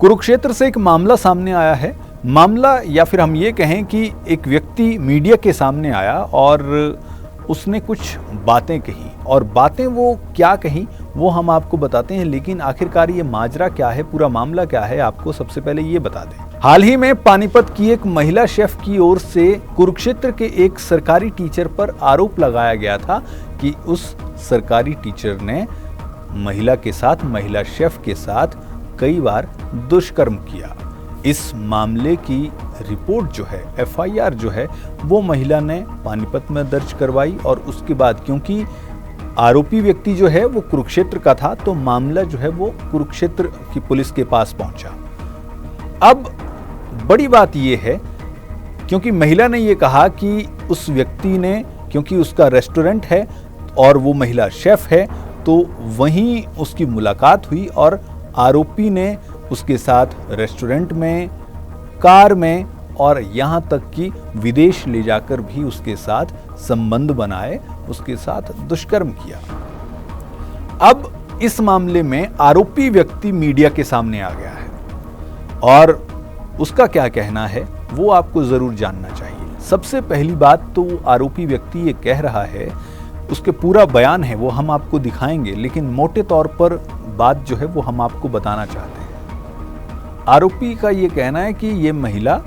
कुरुक्षेत्र से एक मामला सामने आया है। मामला या फिर हम ये कहें कि एक व्यक्ति मीडिया के सामने आया और उसने कुछ बातें कही, और बातें वो क्या कही वो हम आपको बताते हैं। लेकिन आखिरकार ये माजरा क्या है, पूरा मामला क्या है, आपको सबसे पहले ये बता दें। हाल ही में पानीपत की एक महिला शेफ की ओर से कुरुक्षेत्र के एक सरकारी टीचर पर आरोप लगाया गया था कि उस सरकारी टीचर ने महिला के साथ, महिला शेफ के साथ कई बार दुष्कर्म किया। इस मामले की रिपोर्ट जो है, एफआईआर जो है, वो महिला ने पानीपत में दर्ज करवाई। और उसके बाद क्योंकि आरोपी व्यक्ति जो है वो कुरुक्षेत्र का था, तो मामला जो है वो कुरुक्षेत्र की पुलिस के पास पहुंचा। अब बड़ी बात ये है, क्योंकि महिला ने ये कहा कि उस व्यक्ति ने, क्योंकि उसका रेस्टोरेंट है और वो महिला शेफ है, तो वहीं उसकी मुलाकात हुई और आरोपी ने उसके साथ रेस्टोरेंट में, कार में और यहाँ तक कि विदेश ले जाकर भी उसके साथ संबंध बनाए, उसके साथ दुष्कर्म किया। अब इस मामले में आरोपी व्यक्ति मीडिया के सामने आ गया है और उसका क्या कहना है वो आपको जरूर जानना चाहिए। सबसे पहली बात तो आरोपी व्यक्ति ये कह रहा है, उसके पूरा बयान है वो हम आपको दिखाएंगे, लेकिन मोटे तौर पर बात जो है वो हम आपको बताना चाहते हैं। आरोपी का ये कहना है कि ये महिला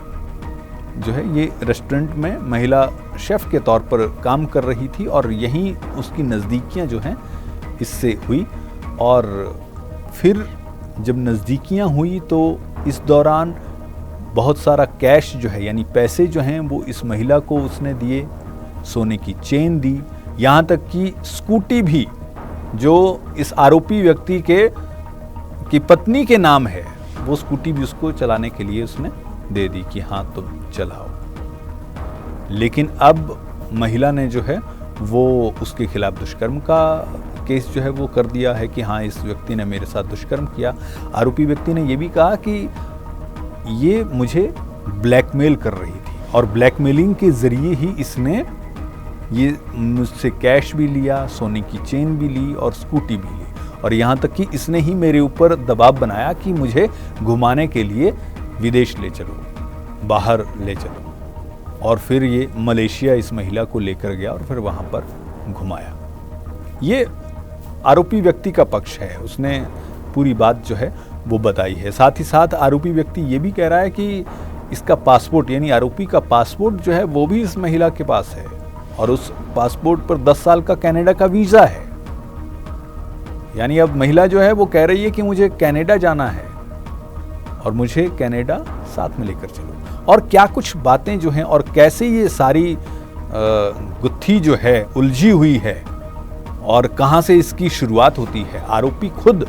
जो है ये रेस्टोरेंट में महिला शेफ के तौर पर काम कर रही थी और यहीं उसकी नज़दीकियां जो हैं इससे हुई। और फिर जब नज़दीकियां हुई तो इस दौरान बहुत सारा कैश जो है, यानी पैसे जो हैं वो इस महिला को उसने दिए, सोने की चेन दी, यहाँ तक कि स्कूटी भी जो इस आरोपी व्यक्ति की पत्नी के नाम है, वो स्कूटी भी उसको चलाने के लिए उसने दे दी कि हाँ तुम चलाओ। लेकिन अब महिला ने जो है वो उसके खिलाफ दुष्कर्म का केस जो है वो कर दिया है कि हाँ इस व्यक्ति ने मेरे साथ दुष्कर्म किया। आरोपी व्यक्ति ने ये भी कहा कि ये मुझे ब्लैकमेल कर रही थी और ब्लैकमेलिंग के जरिए ही इसने ये मुझसे कैश भी लिया, सोने की चेन भी ली और स्कूटी भी ली, और यहाँ तक कि इसने ही मेरे ऊपर दबाव बनाया कि मुझे घुमाने के लिए विदेश ले चलो, बाहर ले चलो। और फिर ये मलेशिया इस महिला को लेकर गया और फिर वहाँ पर घुमाया। ये आरोपी व्यक्ति का पक्ष है, उसने पूरी बात जो है वो बताई है। साथ ही साथ आरोपी व्यक्ति ये भी कह रहा है कि इसका पासपोर्ट, यानी आरोपी का पासपोर्ट जो है वो भी इस महिला के पास है और उस पासपोर्ट पर 10 साल का कनाडा का वीज़ा है। यानी अब महिला जो है वो कह रही है कि मुझे कनाडा जाना है और मुझे कनाडा साथ में लेकर चलो। और क्या कुछ बातें जो हैं और कैसे ये सारी गुत्थी जो है उलझी हुई है और कहाँ से इसकी शुरुआत होती है, आरोपी खुद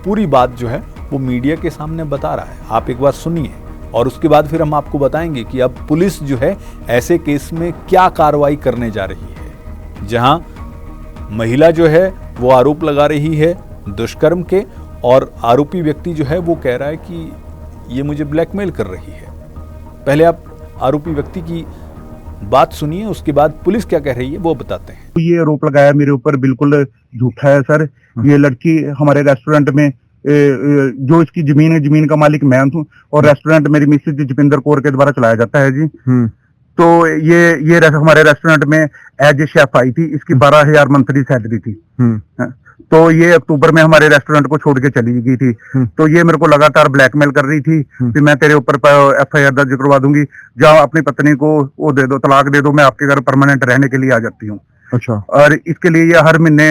पूरी बात जो है वो मीडिया के सामने बता रहा है। आप एक बार सुनिए और उसके बाद फिर हम आपको बताएंगे कि अब पुलिस जो है ऐसे केस में क्या कार्रवाई करने जा रही है, जहां महिला जो है वो आरोप लगा रही है दुष्कर्म के और आरोपी व्यक्ति जो है वो कह रहा है कि ये मुझे ब्लैकमेल कर रही है। पहले आप आरोपी व्यक्ति की बात सुनिए, उसके बाद पुलिस क्या कह रही है वो बताते हैं। ये आरोप लगाया मेरे ऊपर बिल्कुल झूठा है सर। ये लड़की हमारे रेस्टोरेंट में जो इसकी जमीन है, जमीन का मालिक मैं हूँ और रेस्टोरेंट मेरी मिसेज जसविंदर कौर के द्वारा चलाया जाता है जी। तो ये हमारे रेस्टोरेंट में एज ए शेफ आई थी, इसकी 12,000 मंथली सैलरी थी। तो ये अक्टूबर में हमारे रेस्टोरेंट को छोड़ के चली गई थी। तो ये मेरे को लगातार ब्लैकमेल कर रही थी कि मैं तेरे ऊपर एफआईआर दर्ज करवा दूंगी, जाओ अपनी पत्नी को वो दे दो, तलाक दे दो, मैं आपके घर परमानेंट रहने के लिए आ जाती हूँ। अच्छा। और इसके लिए ये हर महीने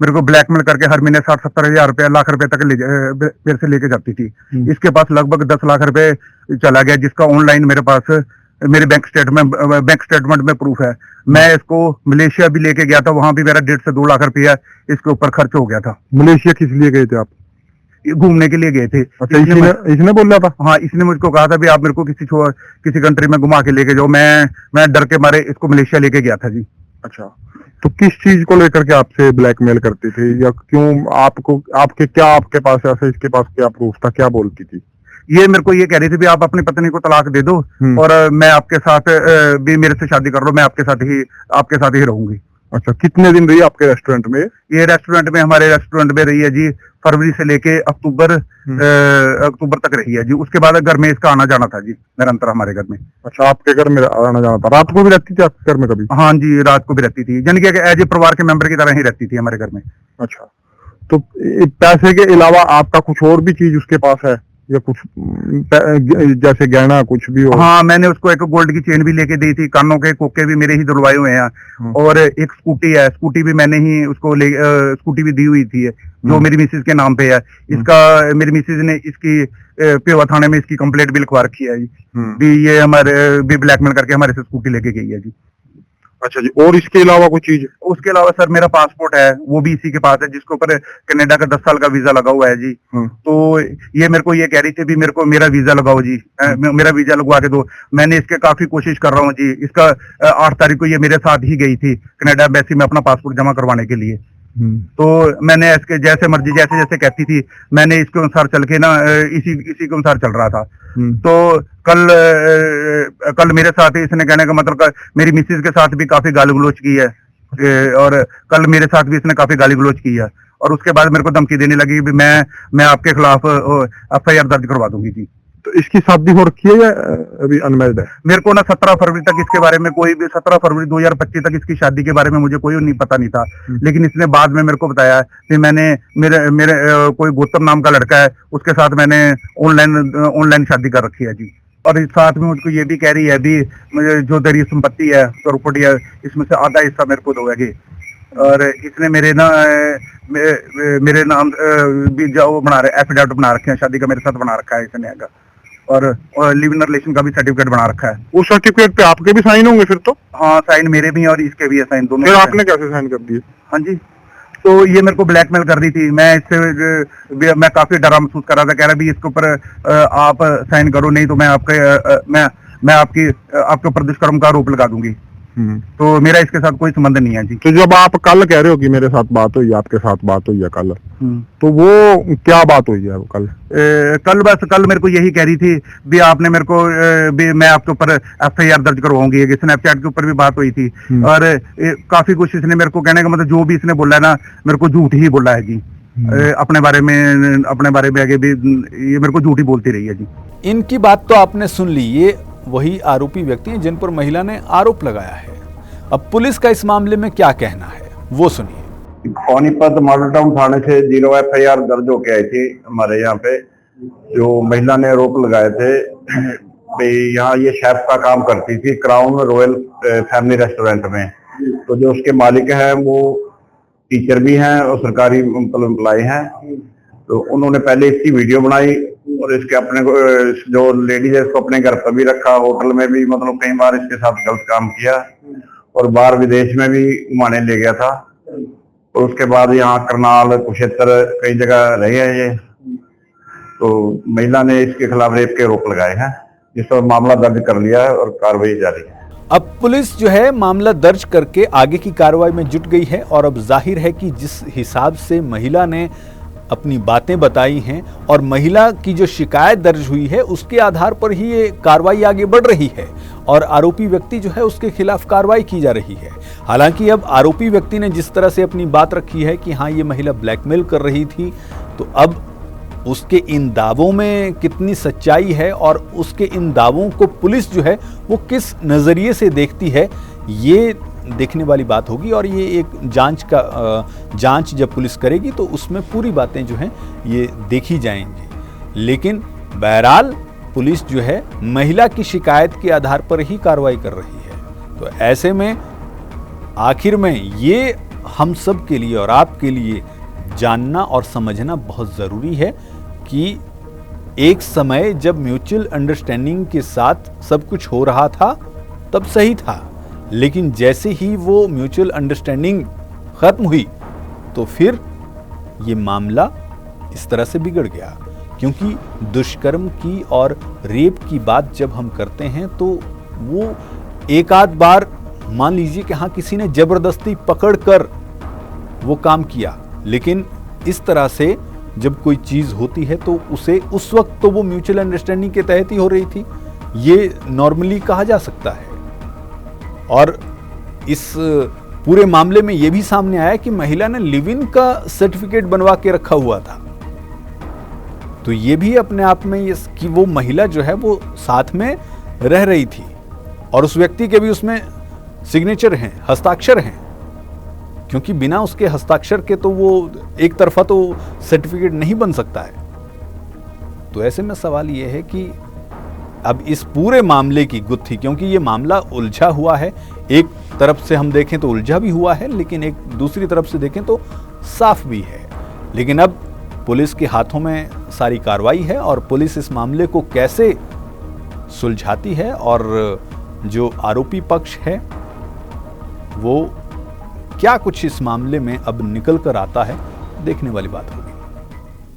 मेरे को ब्लैकमेल करके हर महीने 60-70 हजार रुपया, लाख रुपए तक मेरे से लेके जाती थी। इसके पास लगभग 10 लाख रुपए चला गया, जिसका ऑनलाइन मेरे पास मेरे बैंक स्टेटमेंट में प्रूफ है। मैं इसको मलेशिया भी लेके गया था, वहां भी मेरा 1.5 से 2 लाख रुपया इसके ऊपर खर्च हो गया था। मलेशिया किस लिए गए थे आप? घूमने के लिए गए थे। अच्छा, इसने बोला था? हाँ, इसने मुझको कहा था भी आप मेरे को किसी कंट्री में घुमा के लेके जाओ। मैं डर के मारे इसको मलेशिया लेके गया था जी। अच्छा, तो किस चीज को लेकर के आपसे ब्लैकमेल करती थी, या क्यों आपके पास ऐसे, इसके पास क्या प्रूफ था, क्या बोलती थी? ये मेरे को ये कह रही थी भी आप अपनी पत्नी को तलाक दे दो और मैं आपके साथ भी मेरे से शादी कर लो, मैं आपके साथ ही रहूंगी। अच्छा, कितने दिन रही आपके रेस्टोरेंट में? ये रेस्टोरेंट में, हमारे रेस्टोरेंट में रही है जी फरवरी से लेके अक्टूबर तक रही है जी। उसके बाद घर में इसका आना जाना था जी, निरंतर हमारे घर में। अच्छा, आपके घर में आना जाना था। रात को भी रहती थी आपके घर में कभी? हाँ जी, रात को भी रहती थी, यानी कि एज ए परिवार के मेंबर की तरह ही रहती थी हमारे घर में। अच्छा, तो पैसे के अलावा आपका कुछ और भी चीज उसके पास है या कुछ जैसे गहना कुछ भी हो? हाँ, मैंने उसको एक गोल्ड की चेन भी लेके दी थी, कानों के कोके भी मेरे ही दिलवाए हुए हैं, और एक स्कूटी है, स्कूटी भी मैंने ही उसको स्कूटी भी दी हुई थी जो मेरी मिसेज के नाम पे है। इसका मेरी मिसेज ने इसकी पेवा थाने में इसकी कंप्लेंट भी लिखवा रखी है जी। भी ये हमारे भी ब्लैकमेल करके हमारे से स्कूटी लेके गई है जी। अच्छा जी, और इसके अलावा कोई चीज? उसके अलावा सर मेरा पासपोर्ट है, वो भी इसी के पास है, जिसके ऊपर कनाडा का 10 साल का वीजा लगा हुआ है जी। तो ये मेरे को ये कह रही थी भी मेरे को मेरा वीजा लगाओ जी, मेरा वीजा लगवा के दो। मैंने इसके काफी कोशिश कर रहा हूँ जी। इसका 8 तारीख को ये मेरे साथ ही गई थी कनाडा एम्बेसी में अपना पासपोर्ट जमा करवाने के लिए। तो मैंने इसके जैसे मर्जी जैसे जैसे कहती थी, मैंने इसके अनुसार चल के ना इसी के अनुसार चल रहा था। तो कल मेरे साथ इसने, कहने का मतलब मेरी मिसेज के साथ भी काफी गाली गलौज की है, और कल मेरे साथ भी इसने काफी गाली गलौज की है, और उसके बाद मेरे को धमकी देने लगी भी मैं आपके खिलाफ FIR दर्ज करवा दूंगी जी। तो इसकी शादी हो रखी है या अभी अनमैरिड है? मेरे को ना 17 फरवरी तक इसके बारे में कोई भी 17 फरवरी 2025 तक इसकी शादी के बारे में मुझे कोई नहीं पता नहीं था। लेकिन इसने बाद में मेरे को बताया कि मैंने मेरे कोई गौतम नाम का लड़का है, उसके साथ मैंने ऑनलाइन शादी कर रखी है जी। और इस साथ में मुझको ये भी कह रही है भी मुझे जो तेरी संपत्ति है, प्रॉपर्टी है, इसमें से आधा हिस्सा मेरे को दोगे। और इसने मेरे नाम भी जो बना रहे एफिडेविट बना रखे हैं, शादी का मेरे साथ बना रखा है इसने आगे, और लिव इन रिलेशन का भी सर्टिफिकेट बना रखा है। उस सर्टिफिकेट पे आपके भी साइन होंगे फिर तो? हाँ, साइन मेरे भी और इसके भी है, साइन दोनों। फिर आपने कैसे साइन कर दिए? हाँ जी, तो ये मेरे को ब्लैकमेल कर रही थी। मैं काफी डरा महसूस कर रहा था, कह रहा भी इसके ऊपर आप साइन करो, नहीं तो मैं आपके ऊपर दुष्कर्म का आरोप लगा दूंगी। तो मेरा इसके साथ कोई संबंध नहीं है जी। तो जब आप कल कह रहे हो कि मेरे साथ बात हुई, आपके साथ बात हुई है कल, तो वो क्या बात हुई है वो कल? कल मेरे को यही कह रही थी भी आपने मेरे को भी मैं आपके ऊपर FIR दर्ज करवाऊंगी। स्नैपचैट के ऊपर भी बात हुई थी, और काफी कुछ इसने मेरे को, कहने का मतलब जो भी इसने बोला है ना, मेरे को झूठ ही बोला है जी। अपने बारे में आगे भी ये मेरे को झूठ ही बोलती रही है जी। इनकी बात तो आपने सुन ली, ये वही आरोपी व्यक्ति हैं जिन पर महिला ने आरोप लगाया है। अब पुलिस का इस मामले में क्या कहना है वो सुनिए। पानीपत मॉडल टाउन थाने से 0 FIR दर्ज होके आई थी हमारे यहाँ पे। जो महिला ने आरोप लगाए थे भाई यहाँ ये शेफ का काम करती थी क्राउन रॉयल फैमिली रेस्टोरेंट में। तो जो उसके मालिक हैं वो टीचर भी हैं और सरकारी एम्प्लॉय हैं। तो उन्होंने पहले इसकी वीडियो बनाई और इसके अपने जो लेडीज है इसको अपने घर पर भी रखा, होटल में भी मतलब कई बार इसके साथ गलत काम किया, और बाहर विदेश में भी घुमाने ले गया था। और उसके बाद यहाँ करनाल कुरुक्षेत्र कई जगह रहे हैं ये। तो महिला ने इसके खिलाफ रेप के आरोप लगाए हैं, जिस पर मामला दर्ज कर लिया है और कार्रवाई जारी है। अब पुलिस जो है मामला दर्ज करके आगे की कार्रवाई में जुट गई है, और अब जाहिर है कि जिस हिसाब से महिला ने अपनी बातें बताई हैं और महिला की जो शिकायत दर्ज हुई है उसके आधार पर ही ये कार्रवाई आगे बढ़ रही है, और आरोपी व्यक्ति जो है उसके खिलाफ कार्रवाई की जा रही है। हालांकि अब आरोपी व्यक्ति ने जिस तरह से अपनी बात रखी है कि हाँ ये महिला ब्लैकमेल कर रही थी, तो अब उसके इन दावों में कितनी सच्चाई है और उसके इन दावों को पुलिस जो है वो किस नज़रिए से देखती है, ये देखने वाली बात होगी। और ये एक जांच जब पुलिस करेगी तो उसमें पूरी बातें जो हैं ये देखी जाएंगी। लेकिन बहरहाल पुलिस जो है महिला की शिकायत के आधार पर ही कार्रवाई कर रही है। तो ऐसे में आखिर में ये हम सब के लिए और आपके लिए जानना और समझना बहुत ज़रूरी है कि एक समय जब म्यूचुअल अंडरस्टैंडिंग के साथ सब कुछ हो रहा था तब सही था, लेकिन जैसे ही वो म्यूचुअल अंडरस्टैंडिंग खत्म हुई तो फिर ये मामला इस तरह से बिगड़ गया। क्योंकि दुष्कर्म की और रेप की बात जब हम करते हैं तो वो एक आध बार मान लीजिए कि हाँ किसी ने जबरदस्ती पकड़कर वो काम किया, लेकिन इस तरह से जब कोई चीज होती है तो उसे उस वक्त तो वो म्यूचुअल अंडरस्टैंडिंग के तहत ही हो रही थी, ये नॉर्मली कहा जा सकता है। और इस पूरे मामले में यह भी सामने आया कि महिला ने लिव इन का सर्टिफिकेट बनवा के रखा हुआ था। तो ये भी अपने आप में ये कि वो महिला जो है वो साथ में रह रही थी और उस व्यक्ति के भी उसमें सिग्नेचर हैं, हस्ताक्षर हैं, क्योंकि बिना उसके हस्ताक्षर के तो वो एक तरफा तो सर्टिफिकेट नहीं बन सकता है। तो ऐसे में सवाल ये है कि अब इस पूरे मामले की गुत्थी, क्योंकि ये मामला उलझा हुआ है, एक तरफ से हम देखें तो उलझा भी हुआ है, लेकिन एक दूसरी तरफ से देखें तो साफ भी है। लेकिन अब पुलिस के हाथों में सारी कार्रवाई है और पुलिस इस मामले को कैसे सुलझाती है और जो आरोपी पक्ष है वो क्या कुछ इस मामले में अब निकल कर आता है, देखने वाली बात है।